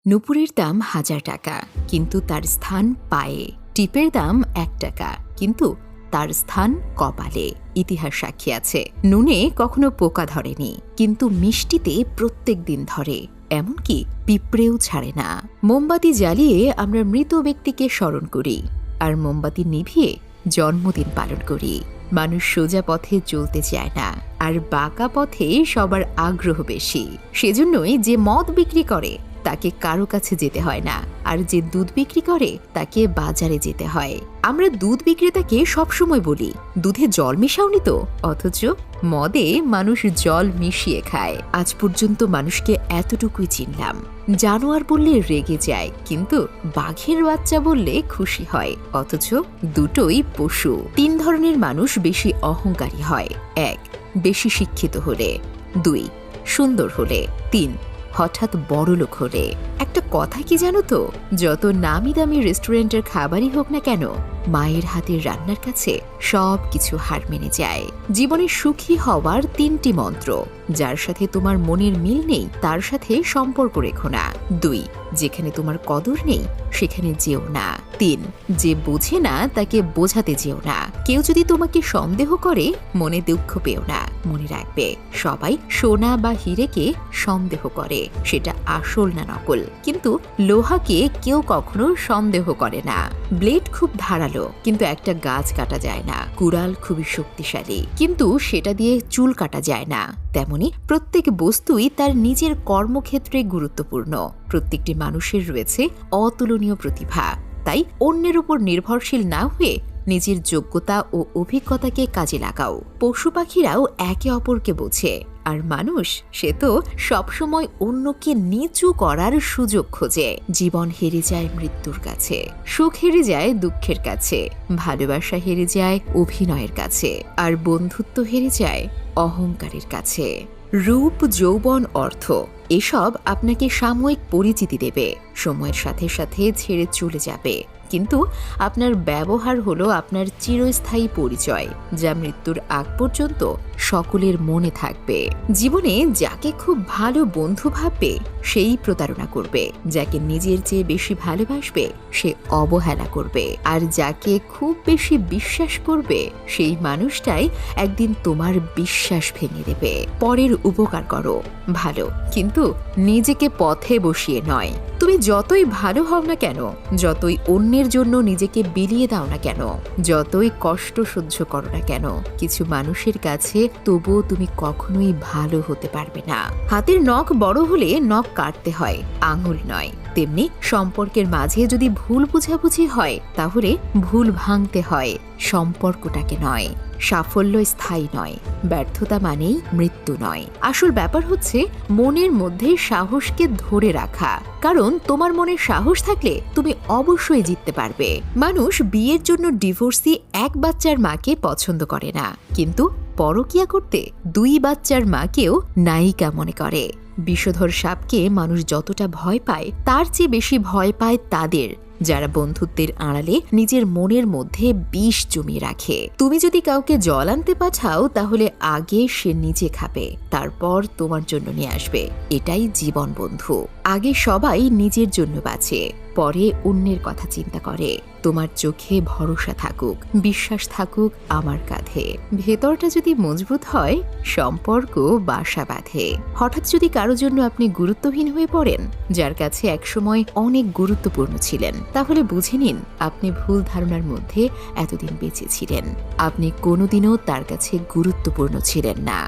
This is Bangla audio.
নুপুরের দাম ১,০০০ টাকা, কিন্তু তার স্থান পায়ে। টিপের দাম ১ টাকা, কিন্তু তার স্থান কপালে। ইতিহাস সাক্ষী আছে, নুনে কখনো পোকা ধরেনি, কিন্তু মিষ্টিতে প্রত্যেক দিন ধরে। এমনকি পিঁপড়েও ছাড়ে না। মোমবাতি জ্বালিয়ে আমরা মৃত ব্যক্তিকে স্মরণ করি, আর মোমবাতি নিভিয়ে জন্মদিন পালন করি। মানুষ সোজা পথে চলতে চায় না, আর বাঁকা পথে সবার আগ্রহ বেশি। সেজন্যই যে মদ বিক্রি করে তাকে কারো কাছে যেতে হয় না, আর যে দুধ বিক্রি করে তাকে বাজারে যেতে হয়। আমরা দুধ বিক্রেতাকে সবসময় বলি, দুধে জল মিশাওনি তো, অথচ মদে মানুষ জল মিশিয়ে খায়। আজ পর্যন্ত মানুষকে এতটুকুই চিনলাম, জানোয়ার বললে রেগে যায়, কিন্তু বাঘের বাচ্চা বললে খুশি হয়। অথচ দুটোই পশু। ৩ ধরনের মানুষ বেশি অহংকারী হয়। ১. বেশি শিক্ষিত হলে। ২. সুন্দর হলে। ৩. হঠাৎ বড়লোক হলে। একটা কথা কি জানো তো, যত নামি দামি রেস্টুরেন্টের খাবারই হোক না কেন, মায়ের হাতের রান্নার কাছে সব কিছু হার মেনে যায়। জীবনে সুখী হওয়ার ৩টি মন্ত্র। যার সাথে তোমার মনের মিল নেই তার সাথে সম্পর্ক রেখো না। ২. যেখানে তোমার কদর নেই সেখানে যেও না। ৩. যে বোঝে না তাকে বোঝাতে যেও না। কেউ যদি তোমাকে সন্দেহ করে মনে দুঃখ পেও না। মনে রাখবে, সবাই সোনা বা হীরেকে সন্দেহ করে, সেটা আসল না নকল। কিন্তু লোহাকে কেউ কখনো সন্দেহ করে না। ব্লেড খুব ধারালো, কিন্তু একটা গাছ কাটা যায় না। কুড়াল খুবই শক্তিশালী, কিন্তু সেটা দিয়ে চুল কাটা যায় না। তেমনি প্রত্যেক বস্তুই তার নিজের কর্মক্ষেত্রে গুরুত্বপূর্ণ। প্রত্যেকটি মানুষের রয়েছে অতুলনীয় প্রতিভা। তাই অন্যের উপর নির্ভরশীল না হয়ে নিজের যোগ্যতা ও অভিজ্ঞতাকে কাজে লাগাও। পশু পাখিরাও একে অপরকে বোঝে, আর মানুষ সে তো সবসময় অন্যকে নিচু করার সুযোগ খোঁজে। জীবন হেরে যায় মৃত্যুর কাছে, সুখ হেরে যায় দুঃখের কাছে, ভালোবাসা হেরে যায় অভিনয়ের কাছে, আর বন্ধুত্ব হেরে যায় অহংকারের কাছে। রূপ, যৌবন, অর্থ এসব আপনাকে সাময়িক পরিচিতি দেবে, সময়ের সাথে সাথে ছেড়ে চলে যাবে। কিন্তু আপনার ব্যবহার হলো আপনার চিরস্থায়ী পরিচয়, যা মৃত্যুর আগ পর্যন্ত সকলের মনে থাকবে। জীবনে যাকে খুব ভালো বন্ধু ভাববে সেই প্রতারণা করবে, যাকে নিজের চেয়ে বেশি ভালোবাসবে সে অবহেলা করবে, আর যাকে খুব বেশি বিশ্বাস করবে সেই মানুষটাই একদিন তোমার বিশ্বাস ভেঙে দেবে। পরের উপকার করো ভালো, কিন্তু নিজেকে পথে বসিয়ে নয়। তুমি যতই ভালো হও না কেন, যতই অন্যের জন্য নিজেকে বিলিয়ে দাও না কেন, যতই কষ্ট সহ্য করো না কেন, কিছু মানুষের কাছে তবুও তুমি কখনোই ভালো হতে পারবে না। হাতের নখ বড় হলে নখ কাটতে হয়, আঙুল নয়। তেমনি সম্পর্কের মাঝে যদি ভুল বুঝাবুঝি হয়, তাহলে ভুল ভাঙতে হয়, সম্পর্কটাকে নয়। সাফল্য স্থায়ী নয়, ব্যর্থতা মানেই মৃত্যু নয়। আসল ব্যাপার হচ্ছে মনের মধ্যে সাহসকে ধরে রাখা, কারণ তোমার মনে সাহস থাকলে তুমি অবশ্যই জিততে পারবে। মানুষ বিয়ের জন্য ডিভোর্সি এক বাচ্চার মাকে পছন্দ করে না, কিন্তু পরকিয়া করতে 2 বাচ্চার মাকেও নায়িকা মনে করে। বিষধর সাপকে মানুষ যতটা ভয় পায়, তার চেয়ে বেশি ভয় পায় তাদের যারা বন্ধুত্বের আড়ালে নিজের মনের মধ্যে বিষ জমিয়ে রাখে। তুমি যদি কাউকে জল আনতে পাঠাও, তাহলে আগে সে নিজে খাবে, তারপর তোমার জন্য নিয়ে আসবে। এটাই জীবন বন্ধু। আগে সবাই নিজের জন্য বাঁচে, পরে অন্যের কথা চিন্তা করে। তোমার চোখে ভরসা থাকুক, বিশ্বাস থাকুক আমার কাঁধে। ভেতরটা যদি মজবুত হয়, সম্পর্ক বাসা বাঁধে। হঠাৎ যদি কারো জন্য আপনি গুরুত্বহীন হয়ে পড়েন, যার কাছে একসময় অনেক গুরুত্বপূর্ণ ছিলেন, তাহলে বুঝে নিন আপনি ভুল ধারণার মধ্যে এতদিন বেঁচে ছিলেন। আপনি কোনোদিনও তার কাছে গুরুত্বপূর্ণ ছিলেন না।